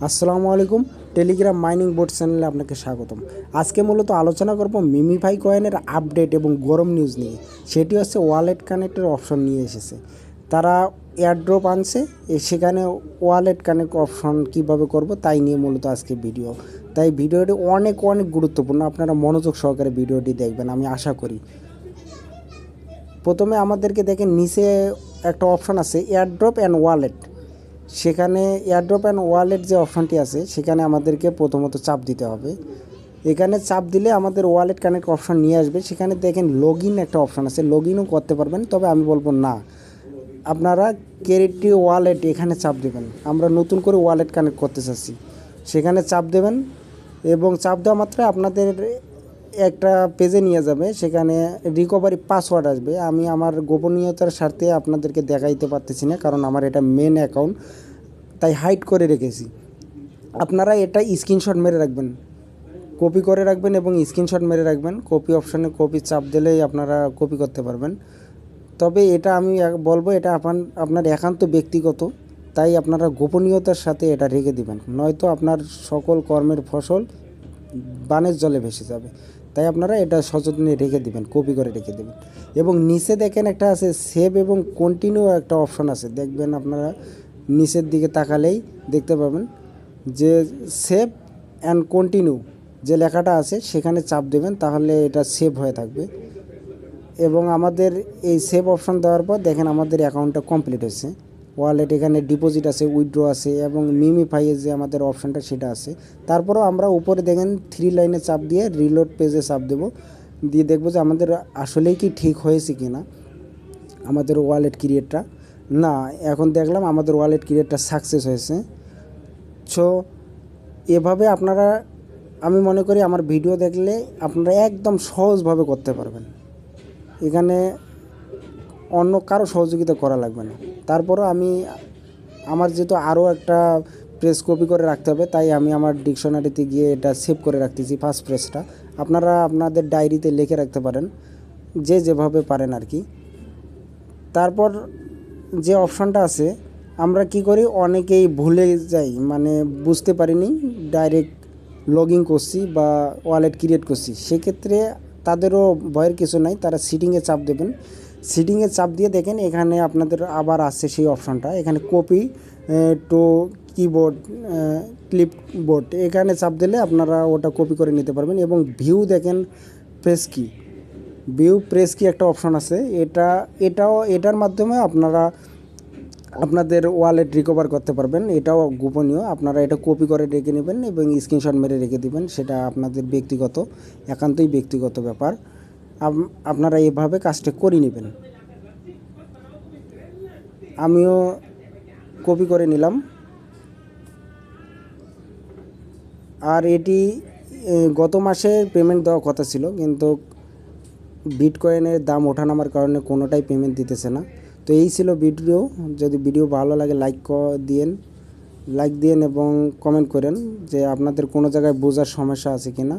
আসসালামু আলাইকুম। Telegram mining board চ্যানেলে আপনাকে স্বাগতম। আজকে মূলত আলোচনা করব মিমিফাই কয়েনের আপডেট এবং গরম নিউজ নিয়ে। সেটি হচ্ছে ওয়ালেট কানেক্টের অপশন নিয়ে এসেছে। তারা এয়ারড্রপ আনছে, সেখানে ওয়ালেট কানেক্ট অপশন কিভাবে করব তাই নিয়ে মূলত আজকে ভিডিও। তাই ভিডিওটি অনেক অনেক গুরুত্বপূর্ণ, আপনারা মনোযোগ সহকারে ভিডিওটি দেখবেন আমি আশা করি। প্রথমে আমাদেরকে দেখেন নিচে একটা অপশন আছে এয়ারড্রপ অ্যান্ড ওয়ালেট। সেখানে এয়ারড্রপ অ্যান্ড ওয়ালেট যে অপশানটি আছে সেখানে আমাদেরকে প্রথমত চাপ দিতে হবে। এখানে চাপ দিলে আমাদের ওয়ালেট কানেক্ট অপশান নিয়ে আসবে। সেখানে দেখেন লগ ইন একটা অপশান আছে, লগ ইনও করতে পারবেন, তবে আমি বলবো না, আপনারা ক্রিয়েট ওয়ালেট এখানে চাপ দেবেন। আমরা নতুন করে ওয়ালেট কানেক্ট করতে চাচ্ছি, সেখানে চাপ দেবেন এবং চাপ দেওয়া মাত্র আপনাদের একটা পেজে নিয়ে যাবে। সেখানে রিকভারি পাসওয়ার্ড আসবে। আমি আমার গোপনীয়তার স্বার্থে আপনাদেরকে দেখাইতে পারতেছি না, কারণ আমার এটা মেন অ্যাকাউন্ট, তাই হাইড করে রেখেছি। আপনারা এটা স্ক্রিনশট মেরে রাখবেন, কপি করে রাখবেন এবং স্ক্রিনশট মেরে রাখবেন। কপি অপশানে কপি চাপ দিলেই আপনারা কপি করতে পারবেন। তবে এটা আমি বলবো এটা আপনার একান্ত ব্যক্তিগত, তাই আপনারা গোপনীয়তার সাথে এটা রেখে দিবেন, নয়তো আপনার সকল কর্মের ফসল বানের জলে ভেসে যাবে। তাই আপনারা এটা সযত্নে রেখে দিবেন, কপি করে রেখে দেবেন। এবং নিচে দেখেন একটা আছে সেভ এবং কন্টিনিউ একটা অপশন আছে, দেখবেন আপনারা নিচের দিকে তাকালেই দেখতে পাবেন যে সেভ অ্যান্ড কন্টিনিউ যে লেখাটা আছে সেখানে চাপ দেবেন, তাহলে এটা সেভ হয়ে থাকবে। এবং আমাদের এই সেভ অপশন দেওয়ার পর দেখেন আমাদের অ্যাকাউন্টটা কমপ্লিট হয়েছে। ওয়ালেট এখানে ডিপোজিট আছে, উইথড্র আছে এবং মিমিফাইয়ের যে আমাদের অপশানটা সেটা আছে। তারপরেও আমরা উপরে দেখেন 3 লাইনে চাপ দিয়ে রিলোড পেজে চাপ দেব, দিয়ে দেখবো যে আমাদের আসলেই কি ঠিক হয়েছে কি না আমাদের ওয়ালেট ক্রিয়েটটা। না, এখন দেখলাম আমাদের ওয়ালেট ক্রিয়েটটা সাকসেস হয়েছে। সো এভাবে আপনারা, আমি মনে করি আমার ভিডিও দেখলে আপনারা একদম সহজভাবে করতে পারবেন। এখানে অন্য কারো সহযোগিতা করা লাগবে না। তারপরও আমি আমার যেহেতু আরও একটা প্রেস কপি করে রাখতে হবে, তাই আমি আমার ডিকশনারিতে গিয়ে এটা সেভ করে রাখতেছি ফার্স্ট প্রেসটা। আপনারা আপনাদের ডায়েরিতে লিখে রাখতে পারেন, যে যেভাবে পারেন আর কি। তারপর যে অপশানটা আছে, আমরা কি করি অনেকেই ভুলে যাই, মানে বুঝতে পারিনি, ডাইরেক্ট লগ ইন করছি বা ওয়ালেট ক্রিয়েট করছি। সেক্ষেত্রে তাদেরও ভয়ের কিছু নাই, তারা সিটিংয়ে চাপ দেবেন। সিটিংয়ে চাপ দিয়ে দেখেন এখানে আপনাদের আবার আসছে সেই অপশানটা, এখানে কপি টু কিবোর্ড ক্লিপবোর্ড, এখানে চাপ দিলে আপনারা ওটা কপি করে নিতে পারবেন। এবং ভিউ দেখেন প্রেস কি, ভিউ প্রেস কি একটা অপশন আছে, এটার মাধ্যমে আপনারা আপনাদের ওয়ালেট রিকভার করতে পারবেন। এটাও গোপনীয়, আপনারা এটা কপি করে রেখে নেবেন এবং স্ক্রিনশট মেরে রেখে দিবেন। সেটা আপনাদের ব্যক্তিগত, একান্তই ব্যক্তিগত ব্যাপার। আপনারা এভাবে কাজটা করে নেবেন। আমিও কপি করে নিলাম। আর এটি গত মাসে পেমেন্ট দেওয়ার কথা ছিল, কিন্তু বিটকয়েনের দাম ওঠানামার কারণে কোনোটাই পেমেন্ট দিতেছে না। তো এই ছিল ভিডিও। যদি ভিডিও ভালো লাগে লাইক দিন এবং কমেন্ট করেন যে আপনাদের কোনো জায়গায় বোঝার সমস্যা আছে কি না।